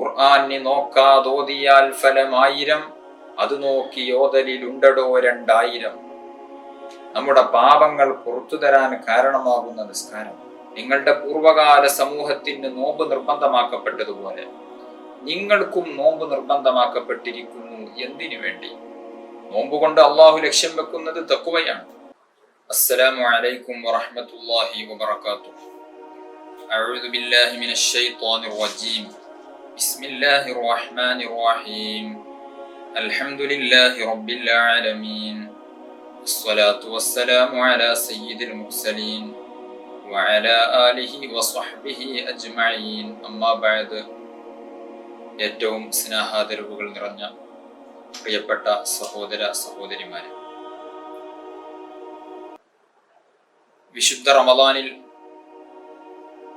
ഖുർആനെ നോക്കാതോതിയാൽ ഫലം 1000, അത് നോക്കി ഓതലിലുണ്ടടോ 2000. നമ്മുടെ പാപങ്ങൾ പുറത്തു തരാൻ കാരണമാകുന്ന നിസ്കാരം. നിങ്ങളുടെ പൂർവകാല സമൂഹത്തിന് നോമ്പ് നിർബന്ധമാക്കപ്പെട്ടതുപോലെ നിങ്ങൾക്കും നോമ്പ് നിർബന്ധമാക്കപ്പെട്ടിരിക്കുന്നു. എന്തിനു വേണ്ടി? നോമ്പ് കൊണ്ട് അള്ളാഹു ലക്ഷ്യം വെക്കുന്നത് തഖ്വയാണ്. അസ്സലാമു അലൈക്കും വറഹ്മത്തുള്ളാഹി വബറകാതുഹു. അഊദു ബില്ലാഹി മിനശ് ശൈത്വാനിർ റജീം. ബിസ്മില്ലാഹിർ റഹ്മാനിർ റഹീം. അൽഹംദുലില്ലാഹി റബ്ബിൽ ആലമീൻ. വസ്സലാത്തു വസ്സലാമു അലാ സയ്യിദിൽ മുർസലീൻ വഅലാ ആലിഹി വസ്വഹ്ബിഹി അജ്മഈൻ. അമ്മാ ബഅദ്. ഏറ്റവും സ്നേഹാദരവുകൾ നിറഞ്ഞ പ്രിയപ്പെട്ട സഹോദര സഹോദരിമാരെ, വിശുദ്ധ റമദാനിൽ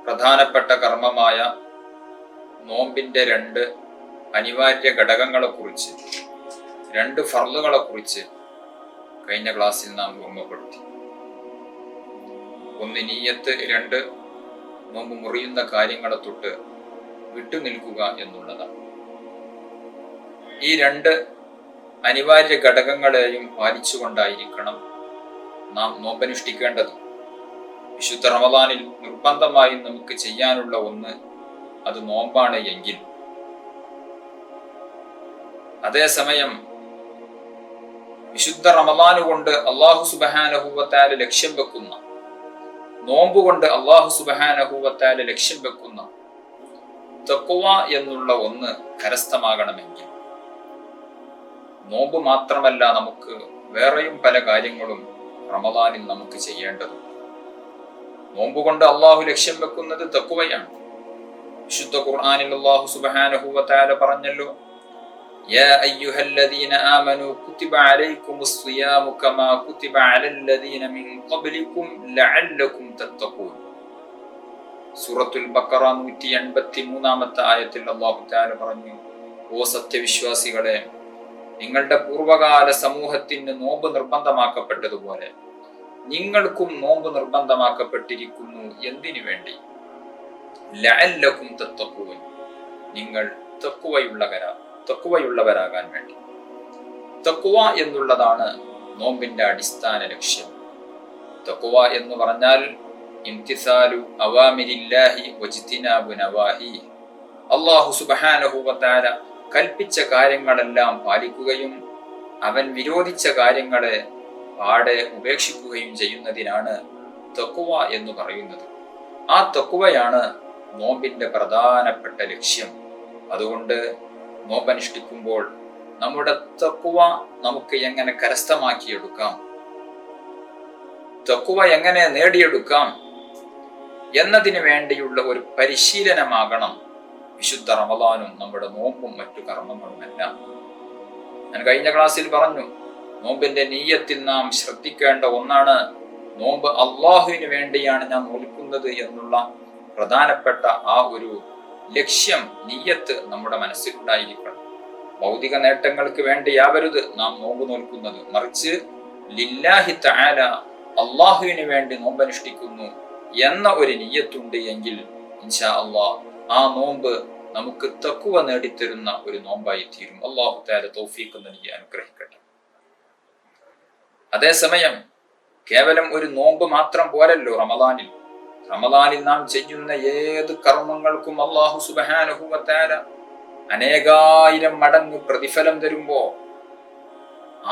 പ്രധാനപ്പെട്ട കർമ്മമായ നോമ്പിന്റെ 2 അനിവാര്യ ഘടകങ്ങളെക്കുറിച്ച്, 2 ഫർളുകളെക്കുറിച്ച് കഴിഞ്ഞ ക്ലാസ്സിൽ നാം ഓർമ്മപ്പെടുത്തി. 1 നിയ്യത്ത്, 2 നോമ്പ് മുറിയുന്ന കാര്യങ്ങളെ തൊട്ട് വിട്ടുനിൽക്കുക എന്നുള്ളതാണ്. ഈ 2 അനിവാര്യ ഘടകങ്ങളെയും പാലിച്ചുകൊണ്ടായിരിക്കണം നാം നോമ്പനുഷ്ഠിക്കേണ്ടത്. വിശുദ്ധ റമദാനിൽ നിർബന്ധമായും നമുക്ക് ചെയ്യാനുള്ള ഒന്ന് അത് നോമ്പാണ് എങ്കിൽ, അതേസമയം വിശുദ്ധ റമദാൻ കൊണ്ട് അല്ലാഹു സുബ്ഹാനഹു വ തആല ലക്ഷ്യം വെക്കുന്ന, നോമ്പ് കൊണ്ട് അല്ലാഹു സുബ്ഹാനഹു വ തആല ലക്ഷ്യം വെക്കുന്ന തഖ്വ എന്നുള്ള ഒന്ന് കരസ്ഥമാകണമെങ്കിൽ, നോമ്പ് മാത്രമല്ല, നമുക്ക് വേറെയും പല കാര്യങ്ങളും റമദാനിൽ നമുക്ക് ചെയ്യേണ്ടതുണ്ട്. നോമ്പ് കൊണ്ട് അള്ളാഹു ലക്ഷ്യം വെക്കുന്നത് തഖ്വയാണ്. വിശുദ്ധ ഖുർആനിൽ അല്ലാഹു സുബ്ഹാനഹു വ തആല പറഞ്ഞല്ലോ, യാ അയ്യുഹല്ലദീന ആമനൂ കുതിബ അലൈക്കുമുസ് സിയാമു കമാ കുതിബ അലല്ലദീന മിൻ ഖബ്ലികും ലഅല്ലകും തത്തഖൂൻ. സൂറത്തുൽ ബഖറ 183-ാമത്തെ ആയത്തിൽ അല്ലാഹു തആല പറഞ്ഞു, ഓ സത്യവിശ്വാസികളെ, നിങ്ങളുടെ പൂർവകാല സമൂഹത്തിന് നോമ്പ് നിർബന്ധമാക്കപ്പെട്ടതുപോലെ നിങ്ങൾക്കും നോമ്പ് നിർബന്ധമാക്കപ്പെട്ടിരിക്കുന്നു. എന്തിനു വേണ്ടി? ലഅല്ലകും തത്തഖൂൻ, നിങ്ങൾ തഖ്വയുള്ളവരാകാൻ വേണ്ടി. തഖ്വ എന്നുള്ളതാണ് നോമ്പിന്റെ അടിസ്ഥാന ലക്ഷ്യം. തഖ്വ എന്ന് പറഞ്ഞാൽ ഇംതിസാലു അവാമിരില്ലാഹി വജ്തിനാബു നവാഹി. അല്ലാഹു സുബ്ഹാനഹു വ തആല കൽപ്പിച്ച കാര്യങ്ങളെല്ലാം പാലിക്കുകയും അവൻ വിരോധിച്ച കാര്യങ്ങളെ പാടെ ഉപേക്ഷിക്കുകയും ചെയ്യുന്നതിനാണ് തഖ്വ എന്ന് പറയുന്നത്. ആ തഖ്വയാണ് നോമ്പിന്റെ പ്രധാനപ്പെട്ട ലക്ഷ്യം. അതുകൊണ്ട് നോമ്പനുഷ്ഠിക്കുമ്പോൾ നമ്മുടെ തഖ്വ നമുക്ക് എങ്ങനെ കരസ്ഥമാക്കിയെടുക്കാം, തഖ്വ എങ്ങനെ നേടിയെടുക്കാം എന്നതിനു വേണ്ടിയുള്ള ഒരു പരിശീലനമാകണം വിശുദ്ധ റമദാനും നമ്മുടെ നോമ്പും മറ്റു കർമ്മങ്ങളുമെല്ലാം. ഞാൻ കഴിഞ്ഞ ക്ലാസ്സിൽ പറഞ്ഞു, നോമ്പിന്റെ നിയ്യത്തിൽ നാം ശ്രദ്ധിക്കേണ്ട ഒന്നാണ്, നോമ്പ് അള്ളാഹുവിന് വേണ്ടിയാണ് ഞാൻ നോൽക്കുന്നത് എന്നുള്ള പ്രധാനപ്പെട്ട ആ ഒരു ലക്ഷ്യം, നിയ്യത്ത് നമ്മുടെ മനസ്സിലുണ്ടായിരിക്കണം. ഭൗതിക നേട്ടങ്ങൾക്ക് വേണ്ടിയാവരുത് നാം നോമ്പ് നോൽക്കുന്നത്, മറിച്ച് ലില്ലാഹി തആല, അള്ളാഹുവിന് വേണ്ടി നോമ്പനുഷ്ഠിക്കുന്നു എന്ന ഒരു നിയ്യത്തുണ്ട് എങ്കിൽ ഇൻഷാ അല്ലാഹ് ആ നോമ്പ് നമുക്ക് തഖ്വ നേടിത്തരുന്ന ഒരു നോമ്പായി തീരും. അല്ലാഹു തആല തൗഫീഖ് നൽകി അനുഗ്രഹിക്കട്ടെ. അതേസമയം കേവലം ഒരു നോമ്പ് മാത്രം പോരല്ലോ റമദാനിൽ നാം ചെയ്യുന്ന ഏത് കർമ്മങ്ങൾക്കും അല്ലാഹു സുബ്ഹാനഹു വ തആല അനേകായിരം മടങ്ങ് പ്രതിഫലം തരുമ്പോ,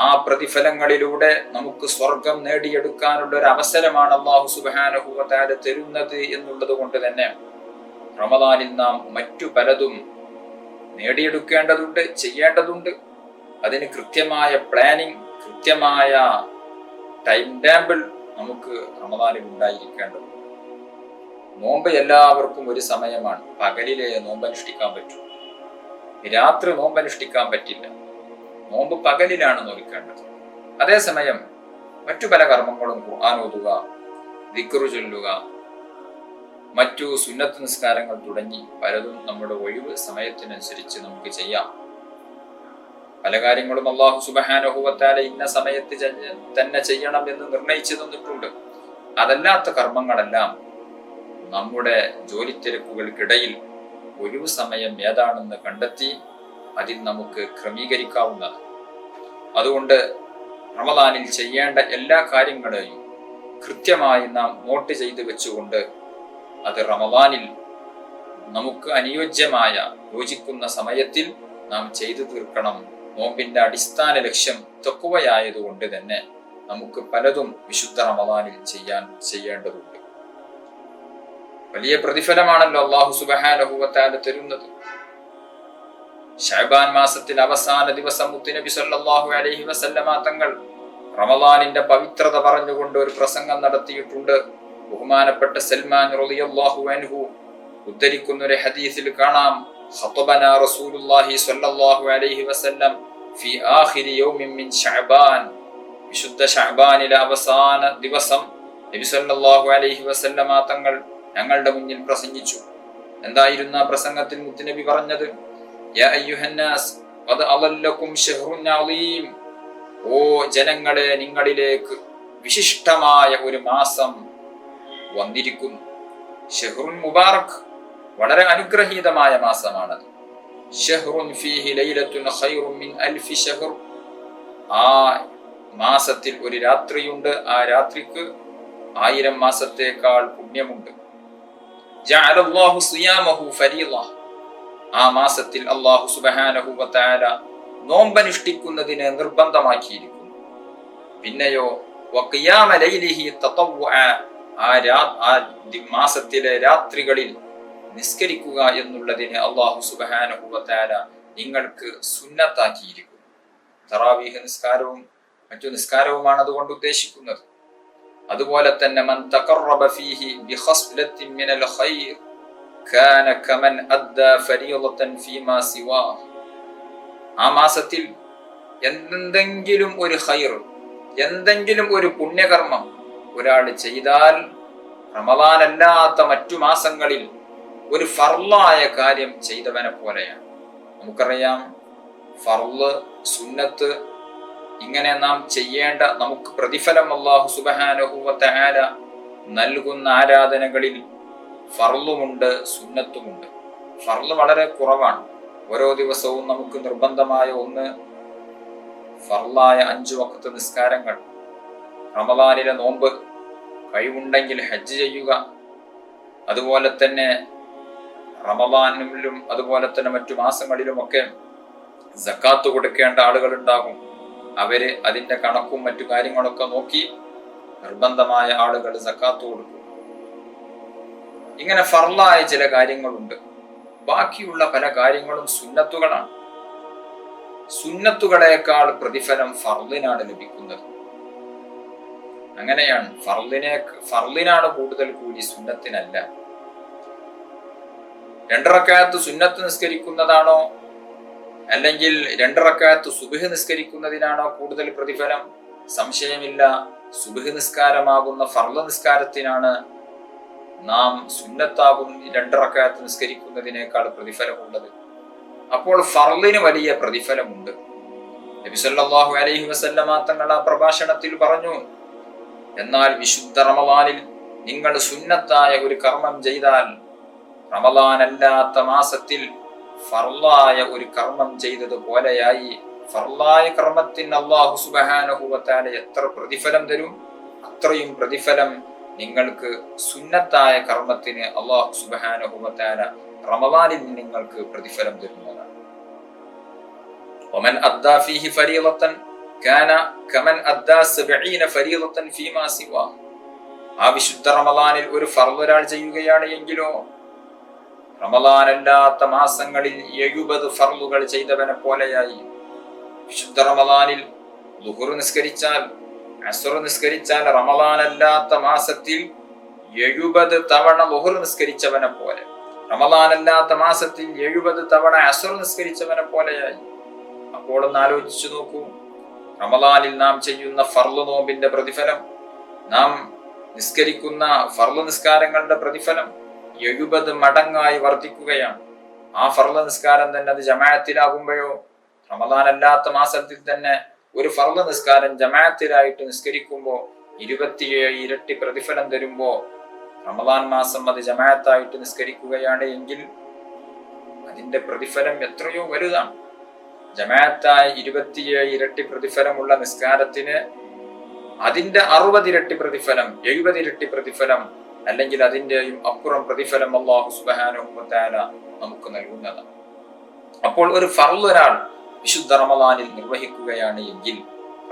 ആ പ്രതിഫലങ്ങളിലൂടെ നമുക്ക് സ്വർഗം നേടിയെടുക്കാനുള്ള ഒരു അവസരമാണ് അല്ലാഹു സുബ്ഹാനഹു വ തആല തരുന്നത് എന്നുള്ളത് കൊണ്ട് തന്നെ റമദാനിൽ നാം മറ്റു പലതും നേടിയെടുക്കേണ്ടതുണ്ട്, ചെയ്യേണ്ടതുണ്ട്. അതിന് കൃത്യമായ പ്ലാനിങ്, കൃത്യമായ ടൈം ടേബിൾ നമുക്ക് റമദാനിൽ ഉണ്ടായിരിക്കേണ്ടതുണ്ട്. നോമ്പ് എല്ലാവർക്കും ഒരു സമയമാണ്. പകലിലെ നോമ്പനുഷ്ഠിക്കാൻ പറ്റൂ, രാത്രി നോമ്പനുഷ്ഠിക്കാൻ പറ്റില്ല. നോമ്പ് പകലിലാണ് നോൽക്കേണ്ടത്. അതേസമയം മറ്റു പല കർമ്മങ്ങളും, ഖുർആൻ ഓതുക, ദിക്റ് ചൊല്ലുക, മറ്റു സുന്നത്ത് നിസ്കാരങ്ങൾ തുടങ്ങി പലതും നമ്മുടെ ഒഴിവ് സമയത്തിനനുസരിച്ച് നമുക്ക് ചെയ്യാം. പല കാര്യങ്ങളും അല്ലാഹു സുബ്ഹാനഹു വ തആല ഇന്ന സമയത്ത് തന്നെ ചെയ്യണം എന്ന് നിർണയിച്ചു തന്നിട്ടുണ്ട്. അതല്ലാത്ത കർമ്മങ്ങളെല്ലാം നമ്മുടെ ജോലി തിരക്കുകൾക്കിടയിൽ ഒഴിവു സമയം ഏതാണെന്ന് കണ്ടെത്തി അതിൽ നമുക്ക് ക്രമീകരിക്കാവുന്നതാണ്. അതുകൊണ്ട് റമദാനിൽ ചെയ്യേണ്ട എല്ലാ കാര്യങ്ങളെയും കൃത്യമായി നാം നോട്ട് ചെയ്ത് വെച്ചുകൊണ്ട് അത് റമദാനിൽ നമുക്ക് അനുയോജ്യമായ യോജിക്കുന്ന സമയത്തിൽ നാം ചെയ്തു തീർക്കണം. നോമ്പിന്റെ അടിസ്ഥാന ലക്ഷ്യം തഖ്വയായതുകൊണ്ട് തന്നെ നമുക്ക് പലതും വിശുദ്ധ റമദാനിൽ ചെയ്യേണ്ടതുണ്ട്. വലിയ പ്രതിഫലമാണല്ലോ അല്ലാഹു സുബ്ഹാനഹു വ തആല തരുന്നത്. ശഅബാൻ മാസത്തിൽ അവസാന ദിവസം മുത്തുനബി സല്ലല്ലാഹു അലൈഹി വസല്ലമ തങ്ങൾ റമദാനിന്റെ പവിത്രത പറഞ്ഞുകൊണ്ട് ഒരു പ്രസംഗം നടത്തിയിട്ടുണ്ട്. ബഹുമാനപ്പെട്ട സൽമാൻ റളിയല്ലാഹു അൻഹു ഉദ്ധരിക്കുന്ന ഒരു ഹദീസിൽ കാണാം, ഖതബനാ റസൂലുള്ളാഹി സ്വല്ലല്ലാഹു അലൈഹി വസല്ലം ഫി ആഖിരി യൗമിൻ മിൻ ശഅബാൻ. വിശുദ്ധ ശഅബാനിലെ അവസാന ദിവസം നബി സല്ലല്ലാഹു അലൈഹി വസല്ലമ തങ്ങൾ ഞങ്ങളുടെ മുന്നിൽ പ്രസംഗിച്ചു. എന്തായിരുന്നു ആ പ്രസംഗത്തിൽ മുത്തുനബി പറഞ്ഞത്? യാ അയ്യുഹന്നാസ് ഖദ് അളല്ലകും ശഹ്റുൻ അളീം. ഓ ജനങ്ങളെ, നിങ്ങളിലേക്ക് വിശിഷ്ടമായ ഒരു മാസം വന്നിരിക്കുന്നു. ഷഹ്റുൻ മുബാറക്, വളരെ അനുഗ്രഹീതമായ മാസമാണത്. ഷഹ്റുൻ ഫീഹി ലൈലത്തുൻ ഖൈറുൻ മിൻ അൽഫി ഷഹ്ർ. ആ മാസത്തിൽ ഒരു രാത്രിയുണ്ട്, ആ രാത്രിക്ക് 1000 മാസത്തേക്കാൾ പുണ്യമുണ്ട്. ജഅലല്ലാഹു സിയാമഹു ഫരീള. ആ മാസത്തിൽ അല്ലാഹു സുബ്ഹാനഹു വ തആല നോമ്പനുഷ്ഠിക്കുന്നതിനെ നിർബന്ധമാക്കിയിരിക്കുന്നു. പിന്നെയോ വഖിയാമ ലൈലിഹി തതവ്വുഅ. ആ മാസത്തിലെ രാത്രികളിൽ നിസ്കരിക്കുക എന്നുള്ളതിനെ അല്ലാഹു സുബ്ഹാനഹു വ തആല നിങ്ങൾക്ക് സുന്നത്താക്കിയിരിക്കുന്നു. തറാവീഹ് നിസ്കാരവും മറ്റു നിസ്കാരവുമാണ് അതുകൊണ്ട് ഉദ്ദേശിക്കുന്നത്. അതുപോലെ തന്നെ മൻ തഖറബ ഫീഹി ബിഖസ്ലത്തിൻ മിനൽ ഖൈർ കാന കമൻ അദ്ദാ ഫരീളതൻ ഫീമാ സിവാ. ആ മാസത്തിൽ എന്തെങ്കിലും ഒരു ഖൈർ, എന്തെങ്കിലും ഒരു പുണ്യകർമ്മം ഒരാൾ ചെയ്താൽ റമദാൻ അല്ലാത്ത മറ്റു മാസങ്ങളിൽ ഒരു ഫർളായ കാര്യം ചെയ്തവനെ പോലെയാണ്. നമുക്കറിയാം, ഫർള്, സുന്നത്ത്, ഇങ്ങനെ നാം ചെയ്യേണ്ട നമുക്ക് പ്രതിഫലം അല്ലാഹു സുബ്ഹാനഹു വ തആല നൽകുന്ന ആരാധനകളിൽ ഫർളുമുണ്ട്, സുന്നത്തുമുണ്ട്. ഫർള് വളരെ കുറവാണ്. ഓരോ ദിവസവും നമുക്ക് നിർബന്ധമായ ഒന്ന് ഫർളായ 5 വഖ്ത് നിസ്കാരങ്ങൾ, റമദാനിലെ നോമ്പ്, കഴിവുണ്ടെങ്കിൽ ഹജ്ജ് ചെയ്യുക. അതുപോലെ തന്നെ റമദാനിലും അതുപോലെ തന്നെ മറ്റു മാസങ്ങളിലുമൊക്കെ സക്കാത്ത് കൊടുക്കേണ്ട ആളുകൾ ഉണ്ടാകും. അവര് അതിന്റെ കണക്കും മറ്റു കാര്യങ്ങളൊക്കെ നോക്കി നിർബന്ധമായ ആളുകൾ സക്കാത്ത് കൊടുക്കും. ഇങ്ങനെ ഫർളായ ചില കാര്യങ്ങളുണ്ട്. ബാക്കിയുള്ള പല കാര്യങ്ങളും സുന്നത്തുകളാണ്. സുന്നത്തുകളേക്കാൾ പ്രതിഫലം ഫർളിനാണ് ലഭിക്കുന്നത്. അങ്ങനെയാണ്. ഫർളിനാണ് കൂടുതൽ കൂലി, സുന്നത്തിനല്ല. 2 റക്അത്ത് സുന്നത്ത് നിസ്കരിക്കുന്നതാണോ അല്ലെങ്കിൽ 2 റക്അത്ത് സുബ്ഹ് നിസ്കരിക്കുന്നതിനാണോ കൂടുതൽ പ്രതിഫലം? സംശയമില്ല, സുബ്ഹ് നിസ്കാരമാകുന്ന ഫർള് നിസ്കാരത്തിനാണ് നാം സുന്നത്താകും 2 റക്അത്ത് നിസ്കരിക്കുന്നതിനേക്കാൾ പ്രതിഫലമുള്ളത്. അപ്പോൾ ഫർളിന് വലിയ പ്രതിഫലമുണ്ട്. നബി സല്ലല്ലാഹു അലൈഹി വസല്ലമ തങ്ങൾ ആ പ്രഭാഷണത്തിൽ പറഞ്ഞു, എന്നാൽ വിശുദ്ധ റമദാനിൽ നിങ്ങൾ സുന്നത്തായ ഒരു കർമ്മം ചെയ്താൽ റമദാൻ അല്ലാത്ത മാസത്തിൽ ഫർളായ ഒരു കർമ്മം ചെയ്തതുപോലെയായി. ഫർളായ കർമ്മത്തിന് അല്ലാഹു സുബ്ഹാനഹു വ തആല എത്ര പ്രതിഫലം തരും, അത്രയും പ്രതിഫലം നിങ്ങൾക്ക് സുന്നത്തായ കർമ്മത്തിന് അല്ലാഹു സുബ്ഹാനഹു വ തആല റമദാനിൽ നിങ്ങൾക്ക് പ്രതിഫലം തരുന്നതാണ്. വമൻ അദ്ദാ ഫീഹി ഫരീളതൻ കാന കമൻ അദ്ദാ 70 ഫരീളതൻ ഫീമാ സിവാ. ആ വിശുദ്ധ റമദാനിൽ ഒരു ഫർള് ഒരാൾ ചെയ്യുകയാണ് എങ്കിലോ റമദാൻ അല്ലാത്ത മാസങ്ങളിൽ 70 ഫർളുകൾ ചെയ്തവനെ പോലെയായി. വിശുദ്ധ റമദാനിൽ ളുഹർ നിസ്കരിച്ചാൽ, അസ്ർ നിസ്കരിച്ചാൽ റമദാൻ അല്ലാത്ത മാസത്തിൽ 70 തവണ ളുഹർ നിസ്കരിച്ചവനെ പോലെ, റമദാൻ അല്ലാത്ത മാസത്തിൽ 70 തവണ അസ്ർ നിസ്കരിച്ചവനെ പോലെയായി. അപ്പോൾ ഒന്ന് ആലോചിച്ചു നോക്കൂ, റമദാനിൽ നാം ചെയ്യുന്ന ഫർള് നോമ്പിന്റെ പ്രതിഫലം, നാം നിസ്കരിക്കുന്ന ഫർള് നിസ്കാരങ്ങളുടെ പ്രതിഫലം 70 മടങ്ങായി വർദ്ധിക്കുകയാണ്. ആ ഫർള് നിസ്കാരം തന്നെ അത് ജമാഅത്തിലാകുമ്പോഴോ, റമദാൻ അല്ലാത്ത മാസത്തിൽ തന്നെ ഒരു ഫർള് നിസ്കാരം ജമാഅത്തിലായിട്ട് നിസ്കരിക്കുമ്പോൾ 27 ഇരട്ടി പ്രതിഫലം തരുമ്പോ റമദാൻ മാസം അത് ജമാഅത്തായിട്ട് നിസ്കരിക്കുകയാണ് എങ്കിൽ അതിന്റെ പ്രതിഫലം എത്രയോ വലുതാണ്. ജമാഅത്തായി 27 ഇരട്ടി പ്രതിഫലമുള്ള നിസ്കാരത്തിന് അതിന്റെ 60 ഇരട്ടി പ്രതിഫലം, 70 ഇരട്ടി പ്രതിഫലം, അല്ലെങ്കിൽ അതിന്റെയും അപ്പുറം പ്രതിഫലം അല്ലാഹു സുബ്ഹാനഹു വ തആല നമുക്ക് നൽകുന്നതാണ്. അപ്പോൾ ഒരു ഫർള് ഒരാൾ വിശുദ്ധ റമളാനിൽ നിർവഹിക്കുകയാണ് എങ്കിൽ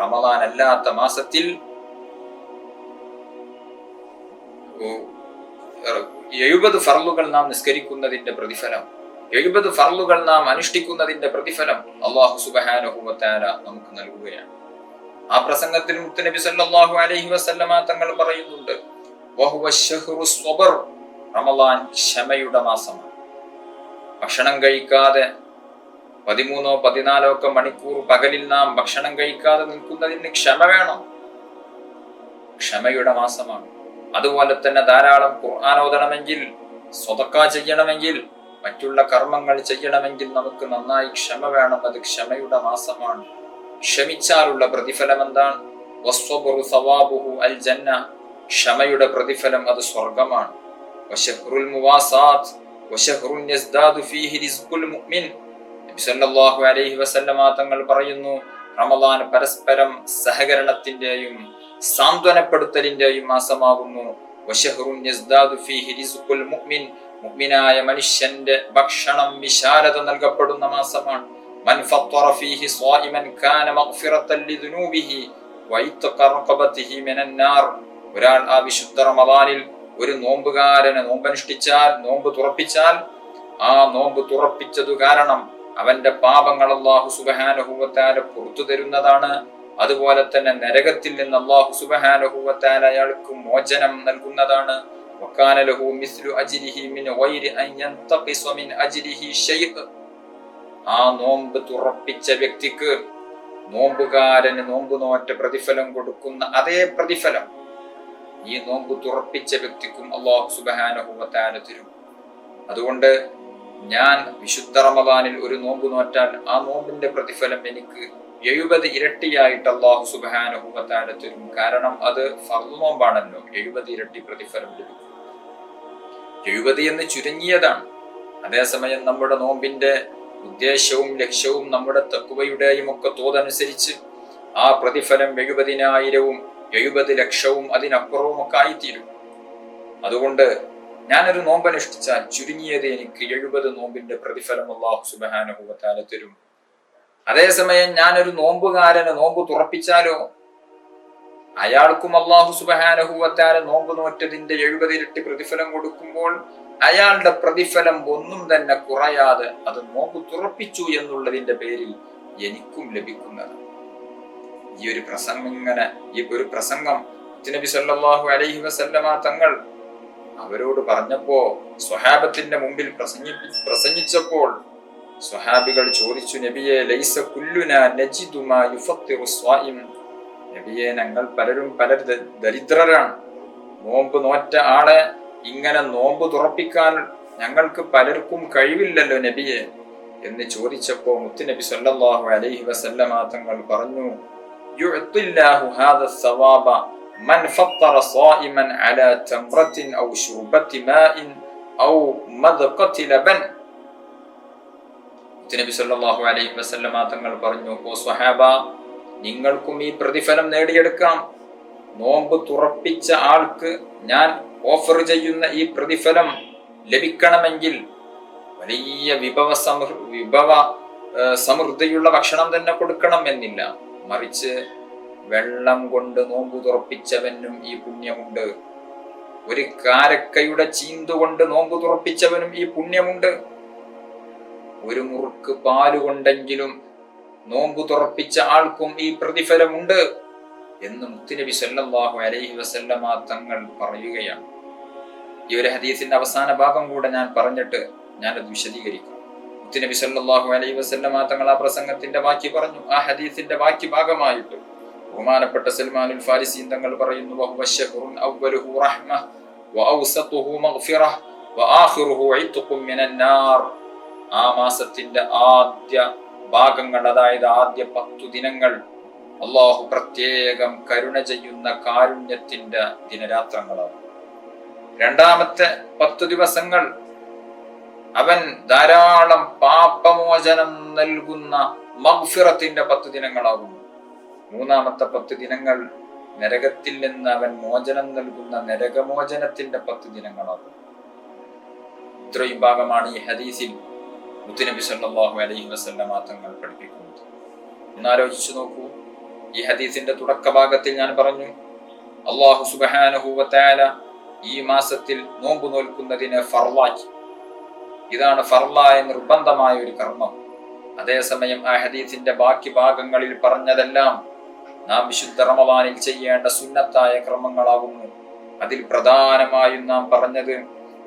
റമളാൻ അല്ലാത്ത മാസത്തിൽ 70 ഫർളുകൾ നാം നിസ്കരിക്കുന്നതിന്റെ പ്രതിഫലം, 70 ഫർളുകൾ നാം അനുഷ്ഠിക്കുന്നതിന്റെ പ്രതിഫലം അല്ലാഹു സുബ്ഹാനഹു വ തആല നമുക്ക് നൽകുകയാണ്. ആ പ്രസംഗത്തിൽ മുത്തുനബി സല്ലല്ലാഹു അലൈഹി വസല്ലമ തങ്ങൾ പറയുന്നുണ്ട്, വഹുവ ശഹ്റു സ്വബർ, റമളാൻ ക്ഷമയുടെ മാസമാണ്. ഭക്ഷണം കഴിക്കാതെ 13 14 മണിക്കൂർ പകലിൽ നാം ഭക്ഷണം കഴിക്കാതെ നിൽക്കുന്നതിന് ക്ഷമ വേണം. ക്ഷമയുടെ മാസമാണ്. അതുപോലെ തന്നെ ധാരാളം ഖുർആൻ ഓതണമെങ്കിൽ, സ്വതക്ക ചെയ്യണമെങ്കിൽ, മറ്റുള്ള കർമ്മങ്ങൾ ചെയ്യണമെങ്കിൽ നമുക്ക് നന്നായി ക്ഷമ വേണം. അത് ക്ഷമയുടെ മാസമാണ്. ക്ഷമിച്ചാലുള്ള പ്രതിഫലം എന്താണ്? വസ്വബറു സവാബുഹു അൽ ജന്ന, ക്ഷമയുടെ പ്രതിഫലം അത് സ്വർഗമാണ്. വശഹ്റുൽ മുവാസാത്ത് വശഹ്റുൻ യസ്ദാദു ഫീഹി റിസ്ഖുൽ മുഅ്മിൻ, നബി സല്ലല്ലാഹു അലൈഹി വസല്ലമ തങ്ങൾ പറയുന്നു, റമളാൻ പരസ്പരം സഹകരണത്തിന്റെയും സാന്ത്വനപ്പെടുത്തലിന്റെയും മാസമാകുന്നു. വശഹ്റുൻ യസ്ദാദു ഫീഹി റിസ്ഖുൽ മുഅ്മിൻ, മുഅ്മിനായ മനുഷ്യന്റെ ഭക്ഷണം വിശാലത നൽകപ്പെടുന്ന മാസമാണ്. മൻ ഫത്തറ ഫീഹി സ്വായിമൻ കാന മഗ്ഫിറത്തൻ ലിദുനൂബിഹി വഇത്ഖ റഖബതിഹി മിനൻ നാർ, ഒരാൾ ആ വിശുദ്ധ റമളാനിൽ ഒരു നോമ്പുകാരനെ നോമ്പനുഷ്ഠിച്ചാൽ, നോമ്പ് തുറപ്പിച്ചാൽ, ആ നോമ്പ് തുറപ്പിച്ചതു കാരണം അവന്റെ പാപങ്ങൾ അല്ലാഹു സുബ്ഹാനഹു വ തആല പുറത്തു തരുന്നതാണ്. അതുപോലെ തന്നെ നരകത്തിൽ നിന്ന് അല്ലാഹു സുബ്ഹാനഹു വ തആല അയാൾക്ക് മോചനം നൽകുന്നതാണ്. വകാന ലഹു മിസ്ലു അജ്രിഹി മിൻ ഗൈരി അൻ യൻതഖിസ മിൻ അജ്രിഹി ശൈഅ, ആ നോമ്പ് തുറപ്പിച്ച വ്യക്തിക്ക് നോമ്പുകാരന് നോമ്പ് നോറ്റ പ്രതിഫലം കൊടുക്കുന്ന അതേ പ്രതിഫലം ഈ നോമ്പ് തുറപ്പിച്ച വ്യക്തിക്കും അല്ലാഹു സുബ്ഹാനഹു വ തആല തരും. അതുകൊണ്ട് ഞാൻ വിശുദ്ധ റമളാനിൽ ഒരു നോമ്പ് നോറ്റാൽ ആ നോമ്പിന്റെ പ്രതിഫലം എനിക്ക് 70 ഇരട്ടിയായിട്ട് അല്ലാഹു സുബ്ഹാനഹു വ തആല തരും. കാരണം അത് ഫർള് നോമ്പാണല്ലോ, 70 ഇരട്ടി പ്രതിഫലം ലഭിക്കും. 70 എന്ന് ചുരുങ്ങിയതാണ്. അതേസമയം നമ്മുടെ നോമ്പിന്റെ ഉദ്ദേശവും ലക്ഷ്യവും നമ്മുടെ തഖ്വയുടെയും ഒക്കെ തോതനുസരിച്ച് ആ പ്രതിഫലം 70,000-ഉം 70 ലക്ഷവും അതിനപ്പുറവും ഒക്കെ ആയിത്തീരും. അതുകൊണ്ട് ഞാനൊരു നോമ്പനുഷ്ഠിച്ചാൽ ചുരുങ്ങിയത് എനിക്ക് 70 നോമ്പിന്റെ പ്രതിഫലം അല്ലാഹു സുബ്ഹാനഹു വ തആല തരും. അതേസമയം ഞാനൊരു നോമ്പുകാരന് നോമ്പ് തുറപ്പിച്ചാലോ, അയാൾക്കും അല്ലാഹു സുബ്ഹാനഹു വ തആല നോമ്പ് നോറ്റതിന്റെ 70 ഇരട്ടി പ്രതിഫലം കൊടുക്കുമ്പോൾ അയാളുടെ പ്രതിഫലം ഒന്നും തന്നെ കുറയാതെ അത് നോമ്പ് തുറപ്പിച്ചു എന്നുള്ളതിന്റെ പേരിൽ എനിക്കും ലഭിക്കുന്നത്. ഈ ഒരു പ്രസംഗം നബി സല്ലല്ലാഹു അലൈഹി വസല്ലമ തങ്ങൾ അവരോട് പറഞ്ഞപ്പോ, സ്വഹാബത്തിന്റെ മുമ്പിൽ പ്രസംഗിച്ചപ്പോൾ സ്വഹാബികൾ ചോദിച്ചു, നബിയെ ലൈസ കുല്ലുനാ നജിദു മാ യുഫത്തിറു സ്വായിം, നബിയെ ഞങ്ങൾ പലരും ദരിദ്രരാണ്, നോമ്പ് നോറ്റ ആളെ ഇങ്ങനെ നോമ്പ് തുറപ്പിക്കാൻ ഞങ്ങൾക്ക് പലർക്കും കഴിവില്ലല്ലോ നബിയെ എന്ന് ചോദിച്ചപ്പോൾ മുത്തുനബി സല്ലല്ലാഹു അലൈഹി വസല്ലമ തങ്ങൾ പറഞ്ഞു, യുഅ്തില്ലാഹു ഹാദാ സവാബ മൻ ഫത്തറ സ്വായിമൻ അലാ തംറത്തിൻ ഔ ശുർബത്തി മാഇൻ ഔ മദ്ഖത്തി ലബൻ. മുത്തുനബി സല്ലല്ലാഹു അലൈഹി വസല്ലമ തങ്ങൾ പറഞ്ഞു, ഓ സ്വഹാബ, നിങ്ങൾക്കും ഈ പ്രതിഫലം നേടിയെടുക്കാം. നോമ്പ് തുറപ്പിച്ച ആൾക്ക് ഞാൻ ഓഫർ ചെയ്യുന്ന ഈ പ്രതിഫലം ലഭിക്കണമെങ്കിൽ വലിയ വിഭവ സമൃദ്ധിയുള്ള ഭക്ഷണം തന്നെ കൊടുക്കണം എന്നില്ല. മറിച്ച് വെള്ളം കൊണ്ട് നോമ്പ് തുറപ്പിച്ചവനും ഈ പുണ്യമുണ്ട്, ഒരു കാരക്കയുടെ ചീന്തുകൊണ്ട് നോമ്പ് തുറപ്പിച്ചവനും ഈ പുണ്യമുണ്ട്, ഒരു മുറുക്ക് പാലുകൊണ്ടെങ്കിലും നോമ്പ് തുറപ്പിച്ച ആൾക്കും ഈ പ്രതിഫലമുണ്ട് എന്ന് മുത്തുനബി സല്ലല്ലാഹു അലൈഹി വസല്ലമ തങ്ങൾ പറയുകയാണ്. ഈ ഒരു ഹദീസിന്റെ അവസാന ഭാഗം കൂടെ ഞാൻ പറഞ്ഞിട്ട് ഞാനത് വിശദീകരിക്കാം. മുത്തുനബി സല്ലല്ലാഹു അലൈഹി വസല്ലമ തങ്ങൾ ആ പ്രസംഗത്തിന്റെ ബാക്കി പറഞ്ഞു. ആ ഹദീസിന്റെ ബാക്കി ഭാഗമായിട്ട് ബഹുമാനപ്പെട്ട സൽമാനുൽ ഫാരിസി തങ്ങൾ പറയുന്നു, വഹുവ ശഹ്റുൻ അവ്വലുഹു റഹ്മ വഔസതുഹു മഗ്ഫിറഹ വആഖിറുഹു ഇത്ഖും മിനൻ നാർ. ആ മാസത്തിന്റെ ആദ്യ ഭാഗങ്ങൾ, അതായത് ആദ്യ 10 ദിനങ്ങൾ അല്ലാഹു പ്രത്യേകം കരുണ ചെയ്യുന്ന കാരുണ്യത്തിന്റെ ദിനരാത്രങ്ങളാണ്. രണ്ടാമത്തെ 10 ദിവസങ്ങൾ അവൻ ധാരാളം പാപമോചനം നൽകുന്ന മഗ്ഫിറത്തിന്റെ 10 ദിനങ്ങളാകുന്നു. മൂന്നാമത്തെ 10 ദിനങ്ങൾ നരകത്തിൽ നിന്ന് അവൻ മോചനം നൽകുന്ന നരകമോചനത്തിന്റെ 10 ദിനങ്ങളാകുന്നു. ഇത്രയും ഭാഗമാണ് ഈ ഹദീസിൽ മുത്തുനബി സല്ലല്ലാഹു അലൈഹി വസല്ലമ തങ്ങൾ പഠിപ്പിക്കുന്നത്. ഒന്നാലോചിച്ചു നോക്കൂ. ഈ ഹദീസിന്റെ തുടക്ക ഭാഗത്തിൽ ഞാൻ പറഞ്ഞു, അല്ലാഹു സുബ്ഹാനഹു വ തആല ഈ മാസത്തിൽ നോമ്പ് നോൽക്കുന്നതിനെ ഫർളാക്കി. ഇതാണ് ഫർളായ നിർബന്ധമായ ഒരു കർമ്മം. അതേസമയം ആ ഹദീസിന്റെ ബാക്കി ഭാഗങ്ങളിൽ പറഞ്ഞതെല്ലാം നാം വിശുദ്ധ റമളാനിൽ ചെയ്യേണ്ട സുന്നത്തായ കർമ്മങ്ങളാകുന്നു. അതിൽ പ്രധാനമായും നാം പറഞ്ഞത്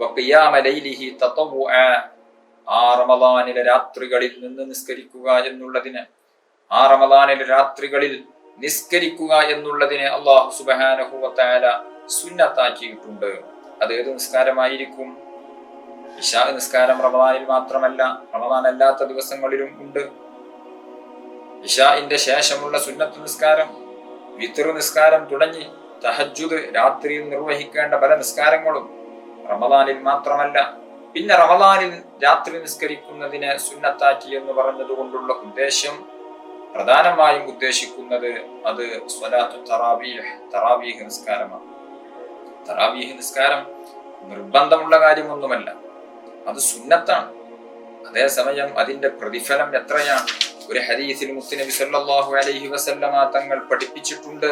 വഖിയാമ ലൈലിഹി തതവ്വുഅ, ആ റമളാനിലെ രാത്രികളിൽ നിന്ന് നിസ്കരിക്കുക എന്നുള്ളതിന്, ആ റമളാനിലെ രാത്രികളിൽ നിസ്കരിക്കുക എന്നുള്ളതിനെ അല്ലാഹു സുബ്ഹാനഹു വ തആല സുന്നത്താക്കിയിട്ടുണ്ട്. അത് ഏത് നിസ്കാരമായിരിക്കും? ഇശാ നിസ്കാരം റമളാനിൽ മാത്രമല്ല, റമളാൻ അല്ലാത്ത ദിവസങ്ങളിലും ഉണ്ട്. ഇശാഇന്റെ ശേഷമുള്ള സുന്നത്ത് നിസ്കാരം, വിത്ർ നിസ്കാരം തുടങ്ങി തഹജ്ജുദ്, രാത്രിയിൽ നിർവഹിക്കേണ്ട പല നിസ്കാരങ്ങളും റമളാനിൽ മാത്രമല്ല. പിന്നെ റമളാനിൽ രാത്രി നിസ്കരിക്കുന്നതിനെ സുന്നത്താക്കി എന്ന് പറഞ്ഞതുകൊണ്ടുള്ള ഉദ്ദേശം, പ്രധാനമായും ഉദ്ദേശിക്കുന്നത് അത് സ്വലാത്തു തറാവീഹ്, തറാവീഹ് നിസ്കാരമാണ്. തറാവീഹ് നിസ്കാരം നിർബന്ധമുള്ള കാര്യമൊന്നുമല്ല, അത് സുന്നത്താണ്. അതേസമയം അതിന്റെ പ്രതിഫലം എത്രയാണ്? ഒരു ഹദീസിൽ മുത്തുനബി സല്ലല്ലാഹു അലൈഹി വസല്ലമ തങ്ങൾ പഠിപ്പിച്ചിട്ടുണ്ട്,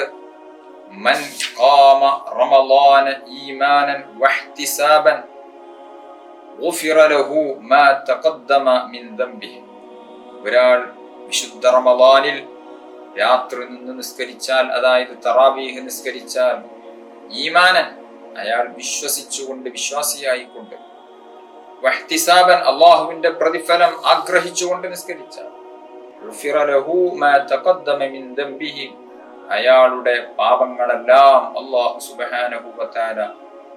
മൻ ഖാമ റമളാന ഈമാനൻ വഹ്തിസാബൻ ഗുഫിറ ലഹു മാ തഖദ്ദമ മിൻ ദംബിഹി. ഒരാൾ വിശുദ്ധ റമളാനിൽ രാത്രി നിന്ന് നിസ്കരിച്ചാൽ, അതായത് തറാവീഹ് നിസ്കരിച്ചാൽ, ഈമാനൻ അയാൾ വിശ്വസിച്ചുകൊണ്ട്, വിശ്വാസിയായിക്കൊണ്ട്, വഹ്തിസാബൻ അല്ലാഹുവിന്റെ പ്രതിഫലം ആഗ്രഹിച്ചുകൊണ്ട് നിസ്കരിച്ചാൽ, ഗുഫിറ ലഹു മാ തഖദ്ദമ മിൻ ദംബിഹി, അയാളുടെ പാപങ്ങളെല്ലാം അല്ലാഹു സുബ്ഹാനഹു വ തആല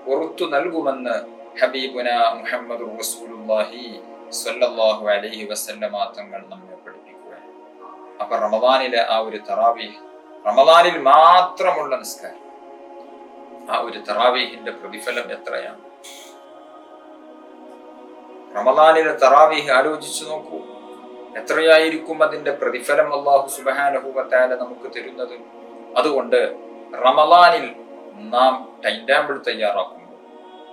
പുറത്തു നൽകുമെന്ന് ഹബീബുന മുഹമ്മദുർ റസൂലുള്ളാഹി സ്വല്ലല്ലാഹു അലൈഹി വസല്ലമ തങ്ങൾ നമ്മെ പഠിപ്പിക്കുകയാണ്. അപ്പൊ റമളാനിലെ ആ ഒരു തറാവീഹ്, റമളാനിൽ മാത്രമുള്ള നിസ്കാരം, ആ ഒരു തറാവീഹിന്റെ പ്രതിഫലം എത്രയാണ്? റമളാനിലെ തറാവീഹ് ആലോചിച്ചു നോക്കൂ, എത്രയായിരിക്കും അതിന്റെ പ്രതിഫലം അല്ലാഹു സുബ്ഹാനഹു വ തആല നമുക്ക് തരുന്നത്. അതുകൊണ്ട് റമളാനിൽ നാം ടൈം ടേബിൾ തയ്യാറാക്കുമ്പോൾ,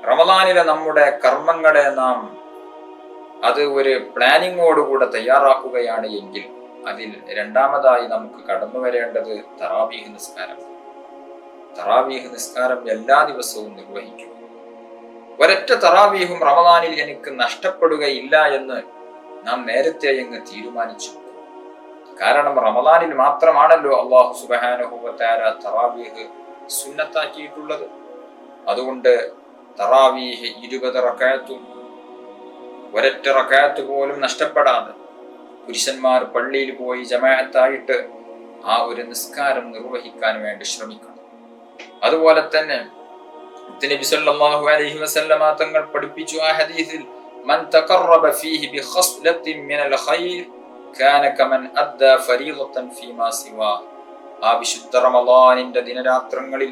റമളാനിലെ നമ്മുടെ കർമ്മങ്ങളെ നാം അത് ഒരു പ്ലാനിങ്ങോടുകൂടെ തയ്യാറാക്കുകയാണ് എങ്കിൽ അതിൽ രണ്ടാമതായി നമുക്ക് കടന്നു വരേണ്ടത് തറാവീഹ് നിസ്കാരം. തറാവീഹ് നിസ്കാരം എല്ലാ ദിവസവും നിർവഹിക്കും. ഒരൊറ്റ തറാവീഹും റമളാനിൽ എനിക്ക് നഷ്ടപ്പെടുകയില്ല എന്ന് നാം നേരത്തെ അങ്ങ് തീരുമാനിച്ചു. കാരണം റമളാനിൽ മാത്രമാണല്ലോ അല്ലാഹു സുബ്ഹാനഹു വ തആല തറാവീഹ് സുന്നത്താക്കിയിട്ടുള്ളത്. അതുകൊണ്ട് തറാവീഹ് 20 റക്അത്തും ഒരൊറ്റ റക്അത്ത് പോലും നഷ്ടപ്പെടാതെ പുരുഷന്മാർ പള്ളിയിൽ പോയി ജമാഅത്തായിട്ട് ആ ഒരു നിസ്കാരം നിർവഹിക്കാൻ വേണ്ടി ശ്രമിക്കണം. അതുപോലെ തന്നെ നബി സല്ലല്ലാഹു അലൈഹി വസല്ലമ തങ്ങൾ പഠിപ്പിച്ചു ആ ഹദീസിൽ, മൻ തഖറബ ഫീഹി ബിഖസ്ലത്തിൻ മിനൽ ഖൈർ കാന കമൻ അദ്ദാ ഫരീളതൻ ഫീമാ സിവാ. ആ വിശുദ്ധ റമളാനിന്റെ ദിനരാത്രങ്ങളിൽ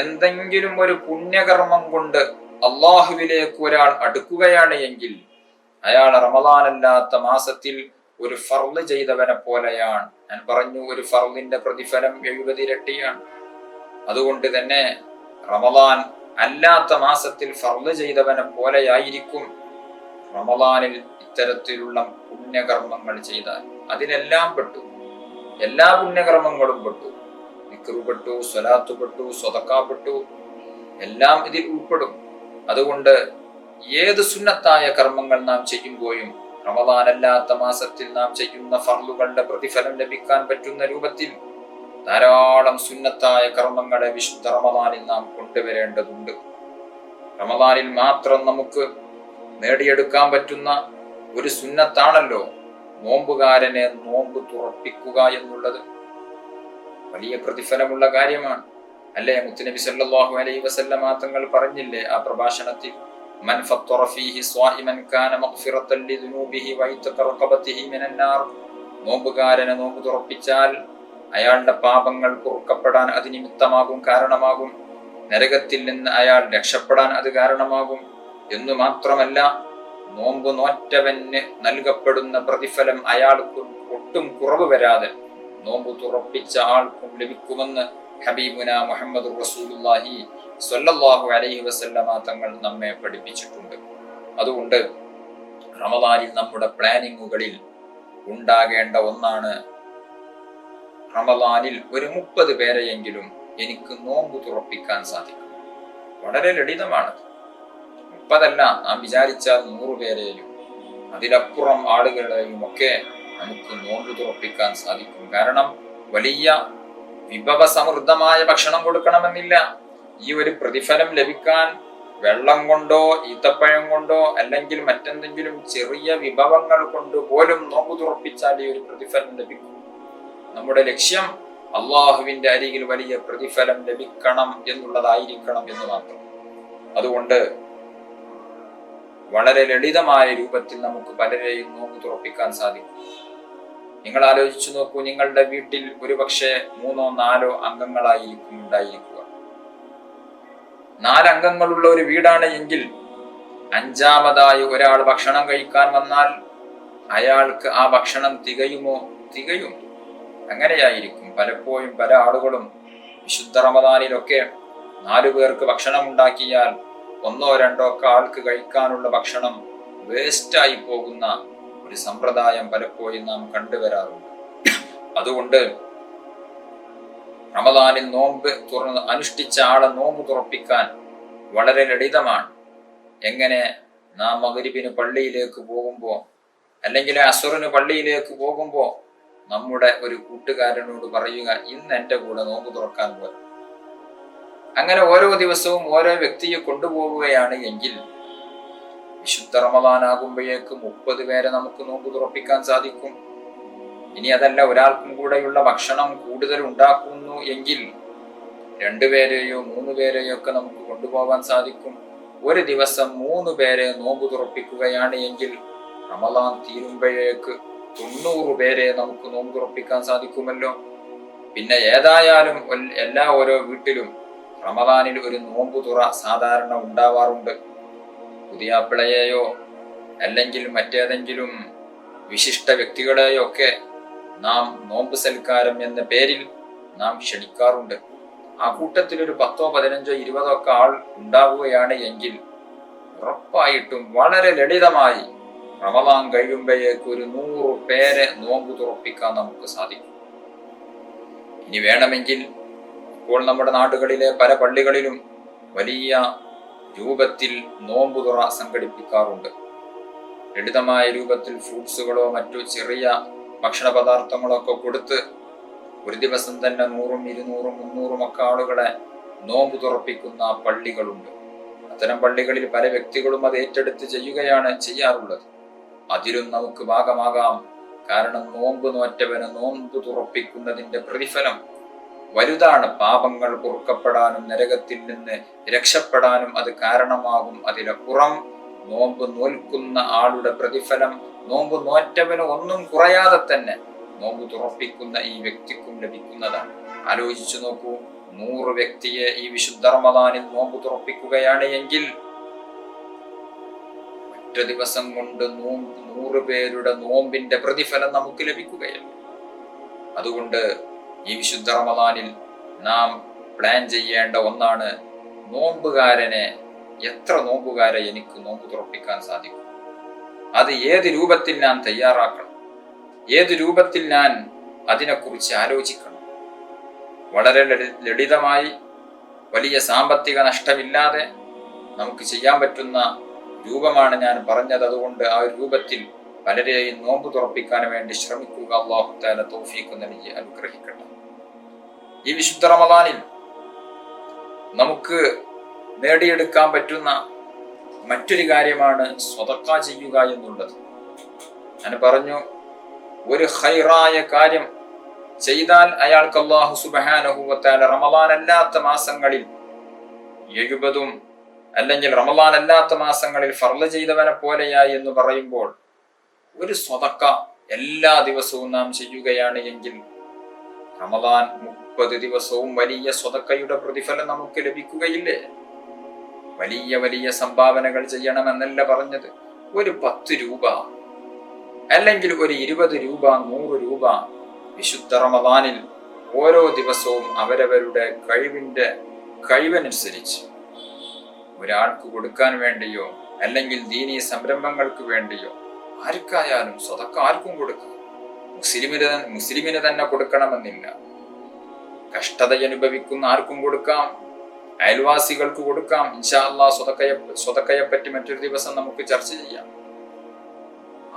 എന്തെങ്കിലും ഒരു പുണ്യകർമ്മം കൊണ്ട് അല്ലാഹുവിലേക്ക് ഒരാൾ അടുക്കുകയാണ് എങ്കിൽ അയാൾ റമളാനല്ലാത്ത മാസത്തിൽ ഒരു ഫർള് ചെയ്തവനെ പോലെയാണ്. ഞാൻ പറഞ്ഞു, ഒരു ഫർളിന്റെ പ്രതിഫലം 70 ഇരട്ടിയാണ്. അതുകൊണ്ട് തന്നെ റമളാൻ അല്ലാത്ത മാസത്തിൽ ഫർള് ചെയ്തവനെ പോലെയായിരിക്കും റമളാനിൽ ഇത്തരത്തിലുള്ള പുണ്യകർമ്മങ്ങൾ ചെയ്താൽ. അതിലെല്ലാം പെട്ടു, എല്ലാ പുണ്യകർമ്മങ്ങളും പെട്ടു. ദിക്ർ പെട്ടു, സ്വലാത്ത് പെട്ടു, സ്വതക്ക പെട്ടു, എല്ലാം ഇതിൽ ഉൾപ്പെടും. അതുകൊണ്ട് ഏത് സുന്നത്തായ കർമ്മങ്ങൾ നാം ചെയ്യുമ്പോഴും റമളാൻ അല്ലാത്ത മാസത്തിൽ നാം ചെയ്യുന്ന ഫർളുകളുടെ പ്രതിഫലം ലഭിക്കാൻ പറ്റുന്ന രൂപത്തിൽ ധാരാളം സുന്നത്തായ കർമ്മങ്ങളെ വിശുദ്ധ റമളാനിൽ നാം കൊണ്ടുവരേണ്ടതുണ്ട്. റമളാനിൽ മാത്രം നമുക്ക് നേടിയെടുക്കാൻ പറ്റുന്ന ഒരു സുന്നത്താണല്ലോ നോമ്പുകാരനെ നോമ്പ് തുറപ്പിക്കുക എന്നുള്ളത്. വലിയ പ്രതിഫലമുള്ള കാര്യമാണ് അല്ലേ? മുത്തുനബി സല്ലല്ലാഹു അലൈഹി വസല്ലമ തങ്ങൾ പറഞ്ഞില്ലേ ആ പ്രഭാഷണത്തിൽ, മൻ ഫത്തറ ഫീഹി സ്വായിമൻ കാന മഗ്ഫിറത്തൻ ലിദുനൂബിഹി വഇതഖ റഖബതിഹി മിനൻ നാർ. നോമ്പുകാരനെ നോമ്പ് തുറപ്പിച്ചാൽ അയാളുടെ പാപങ്ങൾ പൊറുക്കപ്പെടാൻ അത് നിമിത്തമാകും, കാരണമാകും. നരകത്തിൽ നിന്ന് അയാൾ രക്ഷപ്പെടാൻ അത് കാരണമാകും. എന്നു മാത്രമല്ല, നോമ്പ് നോറ്റവന് നൽകപ്പെടുന്ന പ്രതിഫലം അയാൾക്ക് ഒട്ടും കുറവ് വരാതെ നോമ്പ് തുറപ്പിച്ച ആൾക്കും ലഭിക്കുമെന്ന് ഹബീബുന മുഹമ്മദ് റസൂലുള്ളാഹി സ്വല്ലല്ലാഹു അലൈഹി വസല്ലമ തങ്ങൾ നമ്മെ പഠിപ്പിച്ചിട്ടുണ്ട്. അതുകൊണ്ട് റമദാനിൽ നമ്മുടെ പ്ലാനിങ്ങുകളിൽ ഉണ്ടാകേണ്ട ഒന്നാണ്, റമദാനിൽ ഒരു 30 പേരെയെങ്കിലും എനിക്ക് നോമ്പ് തുറപ്പിക്കാൻ സാധിക്കും. വളരെ ലളിതമാണ്. 30 അല്ല, നാം വിചാരിച്ചാൽ 100 പേരെയും അതിലപ്പുറം ആളുകളെയും ഒക്കെ നമുക്ക് നോമ്പ് തുറപ്പിക്കാൻ സാധിക്കും. കാരണം വലിയ വിഭവസമൃദ്ധമായ ഭക്ഷണം കൊടുക്കണമെന്നില്ല. ഈ ഒരു പ്രതിഫലം ലഭിക്കാൻ വെള്ളം കൊണ്ടോ ഈത്തപ്പഴം കൊണ്ടോ അല്ലെങ്കിൽ മറ്റെന്തെങ്കിലും ചെറിയ വിഭവങ്ങൾ കൊണ്ട് പോലും നോമ്പ് തുറപ്പിച്ചാൽ ഈ ഒരു പ്രതിഫലം ലഭിക്കും. നമ്മുടെ ലക്ഷ്യം അള്ളാഹുവിന്റെ അരികിൽ വലിയ പ്രതിഫലം ലഭിക്കണം എന്നുള്ളതായിരിക്കണം എന്ന് മാത്രം. അതുകൊണ്ട് വളരെ ലളിതമായ രൂപത്തിൽ നമുക്ക് പലരെയും നോമ്പ് തുറപ്പിക്കാൻ സാധിക്കും. നിങ്ങൾ ആലോചിച്ചു നോക്കൂ, നിങ്ങളുടെ വീട്ടിൽ ഒരുപക്ഷെ 3-4 അംഗങ്ങളായിരിക്കും ഉണ്ടായിരിക്കുക. 4 അംഗങ്ങളുള്ള ഒരു വീടാണ് എങ്കിൽ 5-ാമതായി ഒരാൾ ഭക്ഷണം കഴിക്കാൻ വന്നാൽ അയാൾക്ക് ആ ഭക്ഷണം തികയുമോ? തികയും. അങ്ങനെയായിരിക്കും പലപ്പോഴും പല ആളുകളും വിശുദ്ധ റമദാനിലൊക്കെ 4 പേർക്ക് ഭക്ഷണം ഉണ്ടാക്കിയാൽ 1-2 ഒക്കെ ആൾക്ക് കഴിക്കാനുള്ള ഭക്ഷണം വേസ്റ്റായി പോകുന്ന ഒരു സമ്പ്രദായം പലപ്പോഴും നാം കണ്ടുവരാറുണ്ട്. അതുകൊണ്ട് റമദാനിൽ നോമ്പ് അനുഷ്ഠിച്ച ആളെ നോമ്പ് തുറപ്പിക്കാൻ വളരെ ലളിതമാണ്. എങ്ങനെ? നാം മഗ്‌രിബിന് പള്ളിയിലേക്ക് പോകുമ്പോൾ അല്ലെങ്കിൽ അസ്റിന് പള്ളിയിലേക്ക് പോകുമ്പോൾ നമ്മുടെ ഒരു കൂട്ടുകാരനോട് പറയുക, ഇന്ന് എൻ്റെ കൂടെ നോമ്പ് തുറക്കാൻ പോലെ. അങ്ങനെ ഓരോ ദിവസവും ഓരോ വ്യക്തിയെ കൊണ്ടുപോവുകയാണ് എങ്കിൽ വിശുദ്ധ റമദാനാകുമ്പോഴേക്ക് 30 പേരെ നമുക്ക് നോമ്പ് തുറപ്പിക്കാൻ സാധിക്കും. ഇനി അതല്ല, ഒരാൾക്കും കൂടെയുള്ള ഭക്ഷണം കൂടുതൽ ഉണ്ടാക്കുന്നു എങ്കിൽ 2 പേരെയോ 3 പേരെയോ ഒക്കെ നമുക്ക് കൊണ്ടുപോകാൻ സാധിക്കും. ഒരു ദിവസം 3 പേരെ നോമ്പ് തുറപ്പിക്കുകയാണ് എങ്കിൽ റമദാൻ തീരുമ്പോഴേക്ക് 90 പേരെ നമുക്ക് നോമ്പ് തുറപ്പിക്കാൻ സാധിക്കുമല്ലോ. പിന്നെ ഏതായാലും എല്ലാ ഓരോ വീട്ടിലും റമദാനിൽ ഒരു നോമ്പ് തുറ സാധാരണ ഉണ്ടാവാറുണ്ട്. പുതിയാപ്പിളയെയോ അല്ലെങ്കിൽ മറ്റേതെങ്കിലും വിശിഷ്ട വ്യക്തികളെയോ ഒക്കെ നാം നോമ്പ് സൽക്കാരം എന്ന പേരിൽ നാം ക്ഷണിക്കാറുണ്ട്. ആ കൂട്ടത്തിൽ ഒരു 10, 15, 20 ഒക്കെ ആൾ ഉണ്ടാവുകയാണ് എങ്കിൽ ഉറപ്പായിട്ടും വളരെ ലളിതമായി റമദാൻ കഴിയുമ്പോഴേക്ക് ഒരു 100 പേരെ നോമ്പ് തുറപ്പിക്കാൻ നമുക്ക് സാധിക്കും. ഇനി വേണമെങ്കിൽ ഇപ്പോൾ നമ്മുടെ നാടുകളിലെ പല പള്ളികളിലും വലിയ രൂപത്തിൽ നോമ്പ് തുറ സംഘടിപ്പിക്കാറുണ്ട്. ലളിതമായ രൂപത്തിൽ ഫ്രൂട്ട്സുകളോ മറ്റു ചെറിയ ഭക്ഷണ പദാർത്ഥങ്ങളോ ഒക്കെ കൊടുത്ത് ഒരു ദിവസം തന്നെ 100, 200, 300 ഒക്കെ ആളുകളെ നോമ്പ് തുറപ്പിക്കുന്ന പള്ളികളുണ്ട്. അത്തരം പള്ളികളിൽ പല വ്യക്തികളും അത് ഏറ്റെടുത്ത് ചെയ്യാറുള്ളത്. അതിലും നമുക്ക് ഭാഗമാകാം. കാരണം നോമ്പ് നോറ്റവന് നോമ്പ് തുറപ്പിക്കുന്നതിന്റെ പ്രതിഫലം വലുതാണ്. പാപങ്ങൾ പൊറുക്കപ്പെടാനും നരകത്തിൽ നിന്ന് രക്ഷപ്പെടാനും അത് കാരണമാകും. അതിലപ്പുറം നോമ്പ് നോൽക്കുന്ന ആളുടെ പ്രതിഫലം നോമ്പ് നോറ്റവന് ഒന്നും കുറയാതെ തന്നെ നോമ്പ് തുറപ്പിക്കുന്ന ഈ വ്യക്തിക്കും ലഭിക്കുന്നതാണ്. ആലോചിച്ചു നോക്കൂ, 100 വ്യക്തിയെ ഈ വിശുദ്ധ റമദാനിൽ നോമ്പ് തുറപ്പിക്കുകയാണ് എങ്കിൽ ഒറ്റ ദിവസം കൊണ്ട് 100 പേരുടെ നോമ്പിന്റെ പ്രതിഫലം നമുക്ക് ലഭിക്കുകയല്ല. അതുകൊണ്ട് ഈ വിശുദ്ധ റമദാനിൽ നാം പ്ലാൻ ചെയ്യേണ്ട ഒന്നാണ്, എത്ര നോമ്പുകാരെ എനിക്ക് നോമ്പ് തുറപ്പിക്കാൻ സാധിക്കും, അത് ഏത് രൂപത്തിൽ ഞാൻ തയ്യാറാക്കണം, ഏത് രൂപത്തിൽ ഞാൻ അതിനെക്കുറിച്ച് ആലോചിക്കണം. വളരെ ലളിതമായി വലിയ സാമ്പത്തിക നഷ്ടമില്ലാതെ നമുക്ക് ചെയ്യാൻ പറ്റുന്ന രൂപമാണ് ഞാൻ പറഞ്ഞത്. അതുകൊണ്ട് ആ ഒരു രൂപത്തിൽ പലരെയും നോമ്പ് തുറപ്പിക്കാൻ വേണ്ടി ശ്രമിക്കുക. അല്ലാഹു തആല തൗഫീഖ് നൽകി അനുഗ്രഹിക്കട്ടെ. ഈ വിശുദ്ധ റമദാനിൽ നമുക്ക് നേടിയെടുക്കാൻ പറ്റുന്ന മറ്റൊരു കാര്യമാണ് സ്വതക്ക ചെയ്യുക എന്നുള്ളത്. ഞാൻ പറഞ്ഞു, ഒരു ഖൈറായ കാര്യം ചെയ്താൽ അയാൾക്ക് അല്ലാഹു സുബ്ഹാനഹു വ തആല റമദാൻ അല്ലാത്ത മാസങ്ങളിൽ 70 അല്ലെങ്കിൽ റമദാൻ അല്ലാത്ത മാസങ്ങളിൽ ഫർള് ചെയ്തവനെ പോലെയായി എന്ന് പറയുമ്പോൾ, ഒരു സ്വതക്ക എല്ലാ ദിവസവും നാം ചെയ്യുകയാണ് എങ്കിൽ റമദാൻ 30 ദിവസവും വലിയ സ്വതക്കയുടെ പ്രതിഫലം നമുക്ക് ലഭിക്കുകയില്ലേ? വലിയ വലിയ സംഭാവനകൾ ചെയ്യണമെന്നല്ല പറഞ്ഞത്. ഒരു 10 രൂപ അല്ലെങ്കിൽ ഒരു 20 രൂപ 100 രൂപ വിശുദ്ധ റമദാനിൽ ഓരോ ദിവസവും അവരവരുടെ കഴിവനുസരിച്ച് ഒരാൾക്ക് കൊടുക്കാൻ വേണ്ടിയോ അല്ലെങ്കിൽ ദീനീ സംരംഭങ്ങൾക്ക് വേണ്ടിയോ ആർക്കായാലും സ്വതക്ക ആർക്കും കൊടുക്കാം. മുസ്ലിമിന് തന്നെ കൊടുക്കണമെന്നില്ല. കഷ്ടത അനുഭവിക്കുന്ന ആർക്കും കൊടുക്കാം, അയൽവാസികൾക്ക് കൊടുക്കാം. ഇൻഷാ അല്ലാഹ് സ്വതക്കയെ പറ്റി മറ്റൊരു ദിവസം നമുക്ക് ചർച്ച ചെയ്യാം.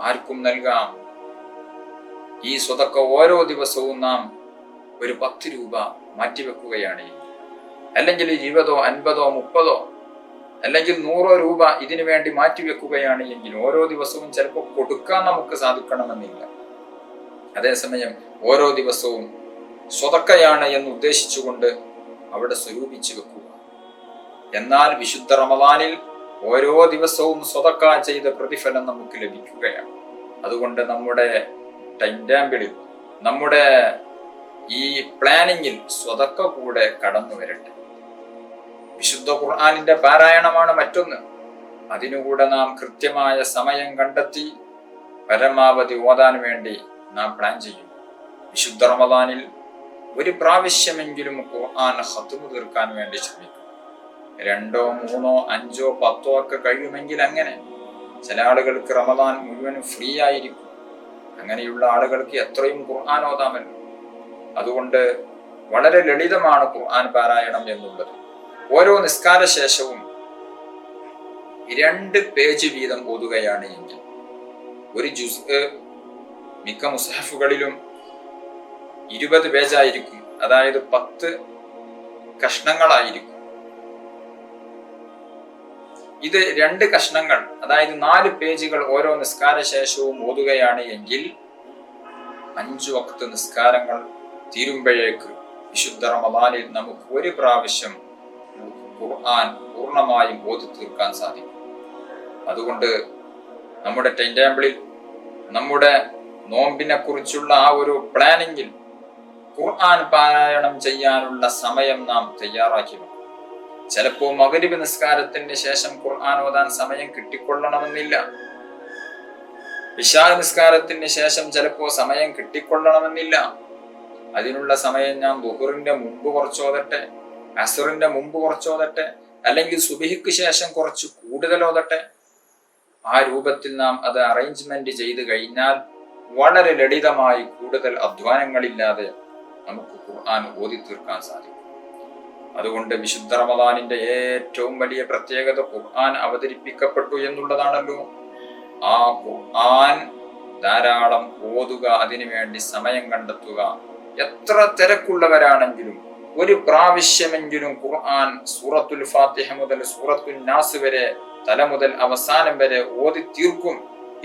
ആർക്കും നൽകാം. ഈ സ്വതക്ക ഓരോ ദിവസവും നാം ഒരു 10 രൂപ മാറ്റിവെക്കുകയാണ്, അല്ലെങ്കിൽ 20, 50, 30 അല്ലെങ്കിൽ 100 രൂപ ഇതിനു വേണ്ടി മാറ്റിവെക്കുകയാണ് എങ്കിൽ ഓരോ ദിവസവും ചിലപ്പോൾ കൊടുക്കാൻ നമുക്ക് സാധിക്കണമെന്നില്ല. അതേസമയം ഓരോ ദിവസവും സ്വതക്കയാണ് എന്ന് ഉദ്ദേശിച്ചുകൊണ്ട് അവിടെ സ്വരൂപിച്ചു വെക്കുക. എന്നാൽ വിശുദ്ധ റമദാനിൽ ഓരോ ദിവസവും സ്വതക്ക ചെയ്ത പ്രതിഫലം നമുക്ക് ലഭിക്കുകയാണ്. അതുകൊണ്ട് നമ്മുടെ ടൈം ടേബിളിൽ, നമ്മുടെ ഈ പ്ലാനിങ്ങിൽ സ്വതക്ക കൂടെ കടന്നു വരട്ടെ. വിശുദ്ധ ഖുർആനിന്റെ പാരായണമാണ് മറ്റൊന്ന്. അതിനുകൂടെ നാം കൃത്യമായ സമയം കണ്ടെത്തി പരമാവധി ഓതാൻ വേണ്ടി നാം പ്ലാൻ ചെയ്യും. വിശുദ്ധ റമദാനിൽ ഒരു പ്രാവശ്യമെങ്കിലും ഖുർആൻ ഖത്മ് തീർക്കാൻ വേണ്ടി ശ്രമിക്കും. 2, 3, 5, 10 ഒക്കെ കഴിയുമെങ്കിൽ അങ്ങനെ. ചില ആളുകൾക്ക് റമദാൻ മുഴുവനും ഫ്രീ ആയിരിക്കും. അങ്ങനെയുള്ള ആളുകൾക്ക് എത്രയും ഖുർആൻ ഓതാമല്ലോ. അതുകൊണ്ട് വളരെ ലളിതമാണ് ഖുർആൻ പാരായണം എന്നുള്ളത്. ഓരോ നിസ്കാര ശേഷവും 2 പേജ് വീതം ഓതുകയാണ് എങ്കിൽ ഒരു ജുസ് മിക്ക മുസ്ഹഫുകളിലും 20 പേജായിരിക്കും. അതായത് 10 കഷ്ണങ്ങളായിരിക്കും. ഇത് 2 കഷ്ണങ്ങൾ, അതായത് 4 പേജുകൾ ഓരോ നിസ്കാര ശേഷവും ഓതുകയാണ് എങ്കിൽ 5 വഖ്ത് നിസ്കാരങ്ങൾ തീരുമ്പോഴേക്ക് വിശുദ്ധ റമദാനിൽ നമുക്ക് ഒരു പ്രാവശ്യം ഖുർആൻ പൂർണ്ണമായും ഓതി തീർക്കാൻ സാധിക്കും. അതുകൊണ്ട് നമ്മുടെ ടൈം ടേബിളിൽ, നമ്മുടെ നോമ്പിനെ കുറിച്ചുള്ള ആ ഒരു പ്ലാനിങ്ങിൽ ഖുർആൻ പാരായണം ചെയ്യാനുള്ള സമയം നാം തയ്യാറാക്കി വെക്കും. ചിലപ്പോൾ മഗ്‌രിബ് നിസ്കാരത്തിന് ശേഷം ഖുർആൻ ഓതാൻ സമയം കിട്ടിക്കൊള്ളണമെന്നില്ല. ഇശാ നിസ്കാരത്തിന് ശേഷം ചിലപ്പോൾ സമയം കിട്ടിക്കൊള്ളണമെന്നില്ല. അതിനുള്ള സമയം ഞാൻ ദുഹറിന്റെ മുമ്പ് കുറച്ചോതട്ടെ, അസറിന്റെ മുമ്പ് കുറച്ചോതട്ടെ, അല്ലെങ്കിൽ സുബഹിക്ക് ശേഷം കുറച്ച് കൂടുതൽ ഓതട്ടെ. ആ രൂപത്തിൽ നാം അത് അറേഞ്ച്മെന്റ് ചെയ്ത് കഴിഞ്ഞാൽ വളരെ ലളിതമായി, കൂടുതൽ അധ്വാനങ്ങളില്ലാതെ നമുക്ക് ഖുർആൻ ഓതി തീർക്കാൻ സാധിക്കും. അതുകൊണ്ട് വിശുദ്ധ റമദാനിന്റെ ഏറ്റവും വലിയ പ്രത്യേകത ഖുർആൻ അവതരിപ്പിക്കപ്പെട്ടു എന്നുള്ളതാണല്ലോ. ആ ഖുർആൻ ധാരാളം ഓതുക, അതിനുവേണ്ടി സമയം കണ്ടെത്തുക. എത്ര തിരക്കുള്ളവരാണെങ്കിലും ഒരു പ്രാവശ്യമെങ്കിലും ഖുർആൻ സൂറത്തുൽ ഫാത്തിഹ മുതൽ സൂറത്തുൽ നാസ് വരെ, തല മുതൽ അവസാനം വരെ ഓതി തീർക്കും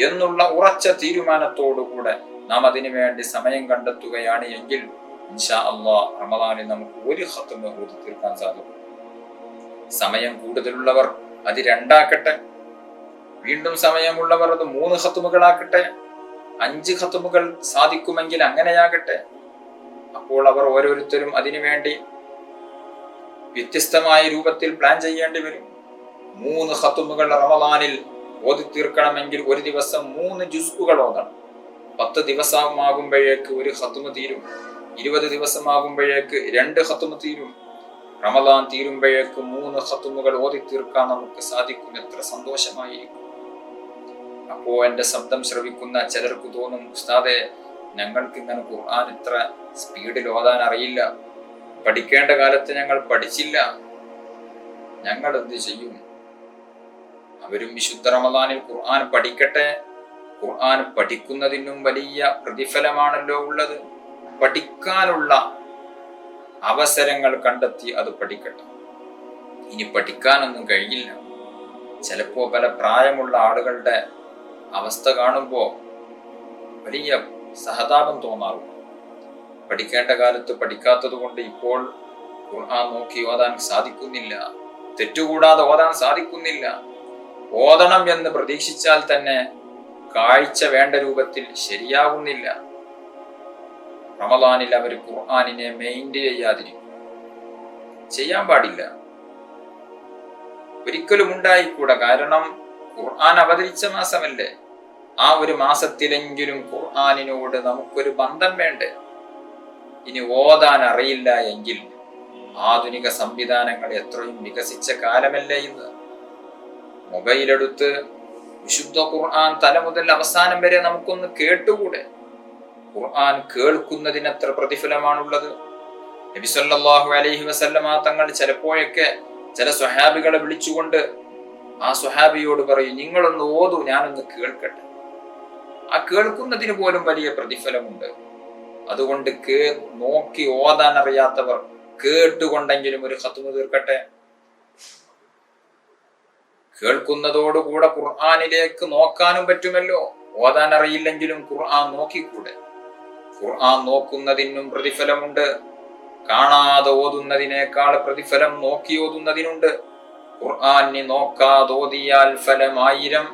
എന്നുള്ള ഉറച്ച തീരുമാനത്തോടുകൂടെ നാം അതിനു വേണ്ടി സമയം കണ്ടെത്തുകയാണ് എങ്കിൽ ഇൻഷാ അല്ലാഹ് റമദാനിൽ നമുക്ക് ഒരു ഖത്മ് ഓതി തീർക്കാൻ സാധിക്കും. സമയം കൂടുതലുള്ളവർ അത് 2 ആക്കട്ടെ. വീണ്ടും സമയമുള്ളവർ അത് 3 ഖത്മുകളാക്കട്ടെ. 5 ഖത്മുകൾ സാധിക്കുമെങ്കിൽ അങ്ങനെയാകട്ടെ. അപ്പോൾ അവർ ഓരോരുത്തരും അതിനുവേണ്ടി വ്യത്യസ്തമായ രൂപത്തിൽ പ്ലാൻ ചെയ്യേണ്ടി വരും. 3 ഖത്മുകൾ റമദാനിൽ ഓതി തീർക്കണമെങ്കിൽ ഒരു ദിവസം 3 ജുസ്ഉകൾ ഓതണം. 10 ദിവസമാകുമ്പോഴേക്ക് ഒരു ഖത്മ് തീരും. 20 ദിവസമാകുമ്പോഴേക്ക് 2 ഖത്മ് തീരും. റമദാൻ തീരുമ്പോഴേക്ക് 3 ഖത്മുകൾ ഓതി തീർക്കാൻ നമുക്ക് സാധിക്കും. എത്ര സന്തോഷമായിരിക്കും. അപ്പോ എന്റെ ശബ്ദം ശ്രവിക്കുന്ന ചിലർക്ക് തോന്നും, ഉസ്താദേ, ഞങ്ങൾക്ക് ഇങ്ങനെ ഖുർആൻ ഇത്ര സ്പീഡിൽ ഓതാൻ അറിയില്ല, പഠിക്കേണ്ട കാലത്ത് ഞങ്ങൾ പഠിച്ചില്ല, ഞങ്ങൾ എന്ത് ചെയ്യും? അവരും വിശുദ്ധ റമദാനിൽ ഖുർആൻ പഠിക്കട്ടെ. ഖുർആൻ പഠിക്കുന്നതിനും വലിയ പ്രതിഫലമാണല്ലോ ഉള്ളത്. പഠിക്കാനുള്ള അവസരങ്ങൾ കണ്ടെത്തി അത് പഠിക്കട്ടെ. ഇനി പഠിക്കാനൊന്നും കഴിയില്ല. ചിലപ്പോ പല പ്രായമുള്ള ആളുകളുടെ അവസ്ഥ കാണുമ്പോൾ വലിയ സഹതാപം തോന്നാറുണ്ട്. പഠിക്കേണ്ട കാലത്ത് പഠിക്കാത്തത് കൊണ്ട് ഇപ്പോൾ ഖുർആൻ നോക്കി ഓതാൻ സാധിക്കുന്നില്ല, തെറ്റുകൂടാതെ ഓതാൻ സാധിക്കുന്നില്ല. ഓതണം എന്ന് പ്രതീക്ഷിച്ചാൽ തന്നെ കാഴ്ച വേണ്ട രൂപത്തിൽ ശരിയാവുന്നില്ല. റമദാനിൽ അവർ ഖുർആനിനെ മെയിൻറ്റെയിൻ ചെയ്യാൻ പാടില്ല, ഒരിക്കലും ഉണ്ടായിക്കൂടാ. കാരണം ഖുർആൻ അവതരിച്ച മാസമല്ലേ? ആ ഒരു മാസത്തിലെങ്കിലും ഖുർആനിനോട് നമുക്കൊരു ബന്ധം വേണ്ടേ? ഇനി ഓതാൻ അറിയില്ല എങ്കിൽ ആധുനിക സംവിധാനങ്ങൾ എത്രയും വികസിച്ച കാലമല്ലേ ഇന്ന്? മൊബൈലെടുത്ത് വിശുദ്ധ ഖുർആൻ തല മുതൽ അവസാനം വരെ നമുക്കൊന്ന് കേട്ടുകൂടെ? ഖുർആൻ കേൾക്കുന്നതിനത്ര പ്രതിഫലമാണുള്ളത്. നബി സല്ലല്ലാഹു അലൈഹി വസല്ലമ തങ്ങൾ ചിലപ്പോഴൊക്കെ ചില സ്വഹാബികളെ വിളിച്ചുകൊണ്ട് ആ സ്വഹാബിയോട് പറയും, നിങ്ങളൊന്ന് ഓതൂ, ഞാനൊന്ന് കേൾക്കട്ടെ. ആ കേൾക്കുന്നതിന് പോലും വലിയ പ്രതിഫലമുണ്ട്. അതുകൊണ്ട് നോക്കി ഓതാൻ അറിയാത്തവർ കേട്ടുകൊണ്ടെങ്കിലും ഒരു ഖത്മ് തീർക്കട്ടെ. കേൾക്കുന്നതോടുകൂടെ ഖുർആനിലേക്ക് നോക്കാനും പറ്റുമല്ലോ. ഓതാൻ അറിയില്ലെങ്കിലും ഖുർആൻ നോക്കിക്കൂടെ? ഖുർആൻ നോക്കുന്നതിനും പ്രതിഫലമുണ്ട്. കാണാതെ ഓതുന്നതിനേക്കാൾ പ്രതിഫലം നോക്കി ഓതുന്നതിനുണ്ട്. ഖുർആനി നോക്കാതോതിയാൽ ഫലം 1000,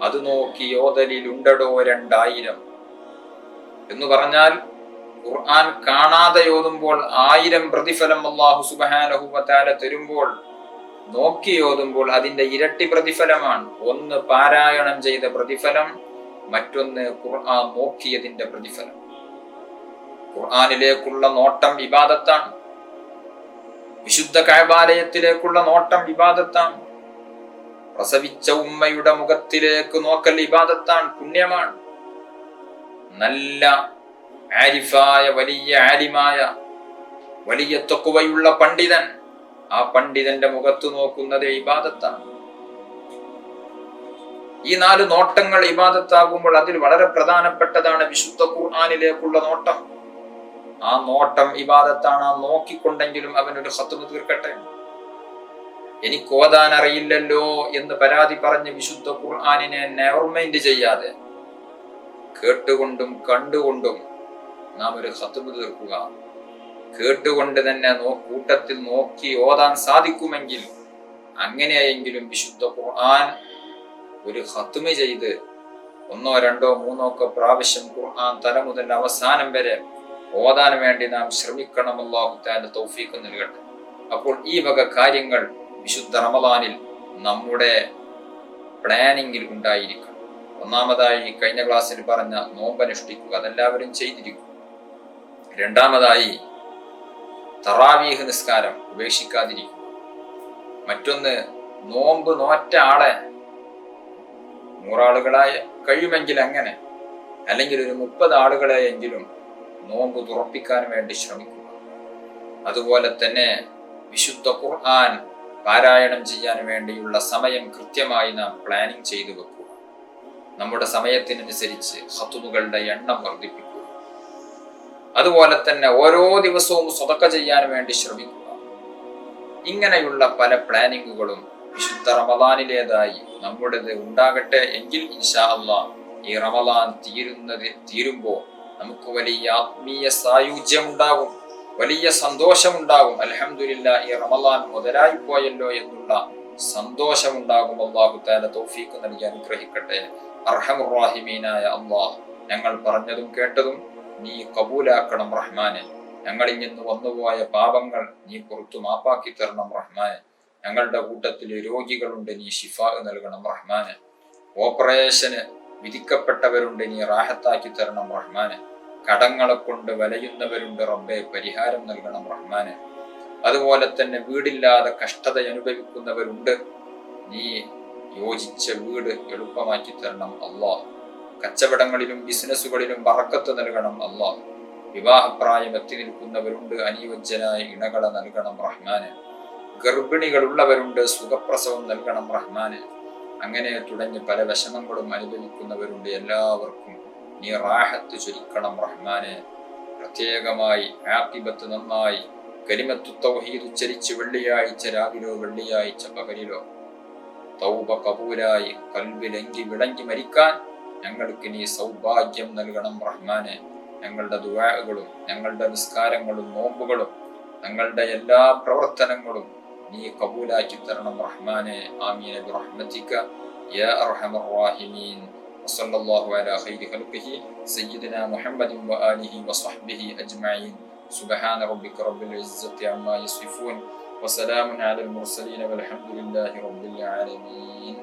അത് നോക്കി ഓതലിലുണ്ടടോ 2000 എന്ന് പറഞ്ഞാൽ ഖുർആൻ കാണാതെ ഓതുമ്പോൾ 1000 പ്രതിഫലം അല്ലാഹു സുബ്ഹാനഹു വ തആല തരുമ്പോൾ നോക്കി ഓതുമ്പോൾ അതിന്റെ ഇരട്ടി പ്രതിഫലമാണ്. ഒന്ന് പാരായണം ചെയ്ത പ്രതിഫലം, മറ്റൊന്ന് ഖുർആൻ നോക്കിയതിന്റെ പ്രതിഫലം. ഖുർആനിലേക്കുള്ള നോട്ടം ഇബാദത്താണ്. വിശുദ്ധ കഅബാലയത്തിലേക്കുള്ള നോട്ടം ഇബാദത്താണ്. പ്രസവിച്ച ഉമ്മയുടെ മുഖത്തിലേക്ക് നോക്കൽ ഇബാദത്താണ്, പുണ്യമാണ്. നല്ല ആരിഫായ, വലിയ ആലിമായ, വലിയ തഖ്വയുള്ള പണ്ഡിതൻ, ആ പണ്ഡിതന്റെ മുഖത്ത് നോക്കുന്നത് ഇബാദത്താണ്. ഈ 4 നോട്ടങ്ങൾ ഇബാദത്താകുമ്പോൾ അതിൽ വളരെ പ്രധാനപ്പെട്ടതാണ് വിശുദ്ധ ഖുർആനിലേക്കുള്ള നോട്ടം. ആ നോട്ടം ഇബാദത്താണ്. ആ നോക്കിക്കൊണ്ടെങ്കിലും അവനൊരു ഖത്മ് തീർക്കട്ടെ. എനിക്ക് ഓതാൻ അറിയില്ലല്ലോ എന്ന് പരാതി പറഞ്ഞ് വിശുദ്ധ ഖുർആനിനെ നെവർ മൈൻഡ് ചെയ്യാതെ കേട്ടുകൊണ്ടും കണ്ടുകൊണ്ടും നാം ഒരു ഖത്മ് തീർക്കുക. കേട്ടുകൊണ്ട് തന്നെ കൂട്ടത്തിൽ നോക്കി ഓതാൻ സാധിക്കുമെങ്കിൽ അങ്ങനെയെങ്കിലും വിശുദ്ധ ഖുർആൻ ഒരു ഖത്മ് ചെയ്ത് 1, 2, 3 പ്രാവശ്യം ഖുർആൻ തല മുതൽ അവസാനം വരെ ഓതാൻ വേണ്ടി നാം ശ്രമിക്കണം. അല്ലാഹു തആല തൗഫീഖ് നൽകട്ടെ. അപ്പോൾ ഈ വക കാര്യങ്ങൾ വിശുദ്ധ റമളാനിൽ നമ്മുടെ പ്ലാനിങ്ങിൽ ഉണ്ടായിരിക്കണം. ഒന്നാമതായി കഴിഞ്ഞ ക്ലാസ്സിൽ പറഞ്ഞ നോമ്പനുഷ്ഠിക്കുക, അതെല്ലാവരും ചെയ്തിരിക്കും. രണ്ടാമതായി തറാവീഹ് നിസ്കാരം ഉപേക്ഷിക്കാതിരിക്കുക. മറ്റൊന്ന്, നോമ്പ് നോറ്റ ആളെ 100 ആളുകളായ കഴിയുമെങ്കിൽ അങ്ങനെ, അല്ലെങ്കിൽ ഒരു 30 ആളുകളെയെങ്കിലും നോമ്പ് തുറപ്പിക്കാൻ വേണ്ടി ശ്രമിക്കുക. അതുപോലെ തന്നെ വിശുദ്ധ ഖുർആൻ പാരായണം ചെയ്യാൻ വേണ്ടിയുള്ള സമയം കൃത്യമായി നാം പ്ലാനിങ് ചെയ്തു വെക്കുക. നമ്മുടെ സമയത്തിനനുസരിച്ച് ഖത്മുകളുടെ എണ്ണം വർദ്ധിപ്പിക്കുക. അതുപോലെ തന്നെ ഓരോ ദിവസവും സ്വതക്ക ചെയ്യാൻ വേണ്ടി ശ്രമിക്കുക. ഇങ്ങനെയുള്ള പല പ്ലാനിങ്ങുകളും വിശുദ്ധ റമളാനിലേതായി നമ്മുടേത് ഉണ്ടാകട്ടെ. എങ്കിൽ ഇൻഷാ അല്ലാഹ് ഈ റമളാൻ തീരുമ്പോൾ നമുക്ക് വലിയ ആത്മീയ സായുജ്യം ഉണ്ടാകും, വലിയ സന്തോഷമുണ്ടാകും. അൽഹംദുലില്ലാഹ്, ഈ റമളാൻ മുതലായി പോയല്ലോ എന്നുള്ള സന്തോഷമുണ്ടാകും. അല്ലാഹു തആല തൗഫീഖ് നൽകി അനുഗ്രഹിക്കട്ടെ. അർഹമുർ റഹീമീനായ അല്ലാഹ്, ഞങ്ങൾ പറഞ്ഞതും കേട്ടതും നീ കബൂലാക്കണം റഹ്മാനെ. ഞങ്ങളിൽ നിന്ന് വന്നുപോയ പാപങ്ങൾ നീ പുറത്തു മാപ്പാക്കി തരണം റഹ്മാനെ. ഞങ്ങളുടെ കൂട്ടത്തിൽ രോഗികളുണ്ട്, നീ ശിഫാ നൽകണം റഹ്മാനെ. ഓപ്പറേഷന് വിധിക്കപ്പെട്ടവരുണ്ട്, നീ റാഹത്താക്കി തരണം റഹ്മാനെ. കടങ്ങളെ കൊണ്ട് വലയുന്നവരുണ്ട്, റബ്ബേ പരിഹാരം നൽകണം റഹ്മാനെ. അതുപോലെ തന്നെ വീടില്ലാതെ കഷ്ടത അനുഭവിക്കുന്നവരുണ്ട്, നീ യോജിച്ച വീട് എളുപ്പമാക്കി തരണം അല്ലാഹ്. കച്ചവടങ്ങളിലും ബിസിനസ്സുകളിലും ബറക്കത്ത് നൽകണം അല്ലാഹ്. വിവാഹപ്രായം എത്തി നിൽക്കുന്നവരുണ്ട്, അനുയോജ്യനായ ഇണകളെ നൽകണം റഹ്മാനെ. ഗർഭിണികളുള്ളവരുണ്ട്, സുഖപ്രസവം നൽകണം റഹ്മാനെ. അങ്ങനെ തുടങ്ങി പല വിഷമങ്ങളും അനുഭവിക്കുന്നവരുണ്ട്. എല്ലാവർക്കും നീ റാഹത്ത് ചൊരിക്കണം റഹ്മാനെ. പ്രത്യേകമായി ആഖിബത്ത് നന്നായി കലിമത്തു തൗഹീദ് ഉച്ചരിച്ച് വെള്ളിയാഴ്ച രാവിലോ വെള്ളിയാഴ്ച പകലിലോ തൗബ കബൂലായി കൽബിലെങ്കി വിളങ്ങി മരിക്കാൻ ഞങ്ങൾക്ക് നീ സൗഭാഗ്യം നൽകണം റഹ്മാനെ. ഞങ്ങളുടെ ദുആകളും ഞങ്ങളുടെ നിസ്കാരങ്ങളും നോമ്പുകളും ഞങ്ങളുടെ എല്ലാ പ്രവർത്തനങ്ങളും നീ കബൂലാക്കി തരണം റഹ്മാനെ. ആമീൻ ബിറഹ്മതിക യാ അർഹമർ റഹീമീൻ. വസല്ലല്ലാഹു അലാ ഖൈരി ഖൽഖിഹി സയ്യിദിനാ മുഹമ്മദിൻ വആലിഹി വസഹ്ബിഹി അജ്മഈൻ. സുബ്ഹാന റബ്ബിക റബ്ബിൽ ഇസ്സത്തി അമ്മാ യസിഫൂൻ വസലാമുൻ അലൽ മുർസലീൻ വൽഹംദുലില്ലാഹി റബ്ബിൽ ആലമീൻ.